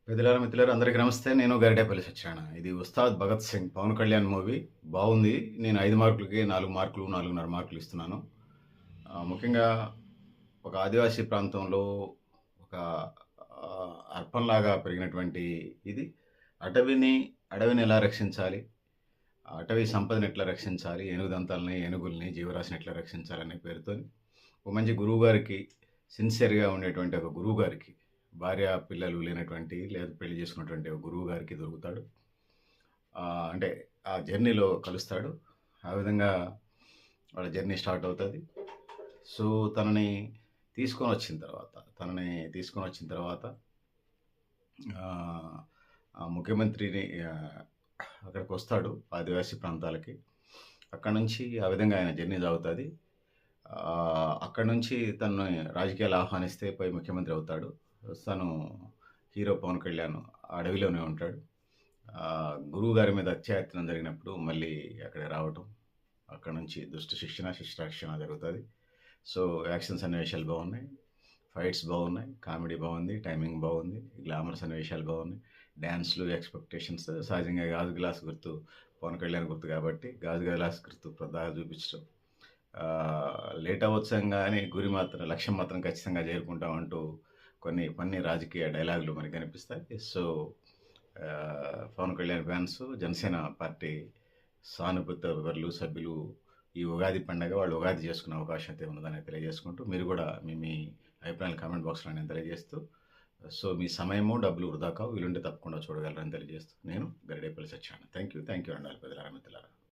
పెద్దలారా మిత్రులారా అందరికీ నమస్తే. నేను గరిడేపల్లి సత్యనారాయణ. ఇది 'ఉస్తాద్ భగత్ సింగ్' పవన్ కళ్యాణ్ మూవీ. బావుంది. నేను 5 మార్కులకి 4 మార్కులు, 4.5 మార్కులు ఇస్తున్నాను. ముఖ్యంగా ఒక ఆదివాసీ ప్రాంతంలో ఒక అర్పంలాగా పెరిగినటువంటి ఇది అడవిని ఎలా రక్షించాలి? అటవీ సంపదను ఎట్లా రక్షించాలి? ఏనుగుదంతాలని, ఏనుగుల్ని, జీవరాశిని ఎట్లా రక్షించాలనే పేరుతోని ఒక మంచి గురువుగారికి, సిన్సియర్‌గా ఉండేటువంటి ఒక గురువుగారికి, భార్య, పిల్లలు లేనటువంటి లేదా పెళ్లి చేసుకున్నటువంటి ఒక గురువుగారికి దొరుకుతాడు. అంటే ఆ జర్నీలో కలుస్తాడు. ఆ విధంగా వాళ్ళ జర్నీ స్టార్ట్ అవుతది. సో, తనని తీసుకొనొచ్చిన తర్వాత ఆహ్, ఆ ముఖ్యమంత్రిని అక్కడికొస్తాడు ఆదివాసీ ప్రాంతాలకి. అక్కడి నుంచి ఆ విధంగా ఆయన జర్నీ సాగుతది. అక్కడి నుంచి తనని రాజకీయాలు ఆహ్వానిస్తే పోయి ముఖ్యమంత్రి అవుతాడు. తను హీరో 'పవన్ కళ్యాణ్' అడవిలోనే ఉంటాడు. గురువుగారి మీద అత్యాయత్నం జరిగినప్పుడు మళ్ళీ అక్కడికి రావటం. అక్కడి నుంచి దుష్ట శిక్షణ, శిష్ట రక్షణ జరుగుతది. సో, యాక్షన్ సన్నివేశాలు బాగున్నాయి. ఫైట్స్ బాగున్నాయి. కామెడీ బాగుంది. టైమింగ్ బాగుంది. గ్లామర్ సన్నివేశాలు బాగున్నాయి. డాన్స్‌లు, ఎక్స్‌పెక్టేషన్స్ సహజంగా గాజు గ్లాస్ గుర్తు 'పవన్ కళ్యాణ్' గుర్తు కాబట్టి గాజు గ్లాస్ గుర్తు పద్దాక చూపించడం. లేట్ అవ్వచ్చేమో గానీ లక్ష్యం మాత్రం ఖచ్చితంగా చేరుకుంటాం అంటూ కొన్ని రాజకీయ డైలాగులు మనకు కనిపిస్తాయి. So, 'Pawan Kalyan' fans, Janasena party సానుభూతిపరులు, సభ్యులు ఈ ఉగాది పండగ వాళ్ళు ఉగాది చేసుకునే అవకాశం అయితే ఉన్నదని తెలియజేసుకుంటూ, మీరు కూడా మీ అభిప్రాయాలు కామెంట్ బాక్స్‌లో నేను తెలియజేస్తూ, సో, మీ సమయము, డబ్బులు వృధా కావు. వీలుంటే తప్పకుండా చూడగలరని తెలియజేస్తూ, నేను గరిడేపల్లి సత్యనారాయణ. థాంక్ యూ అండి పెద్దలారా, మిత్రులారా.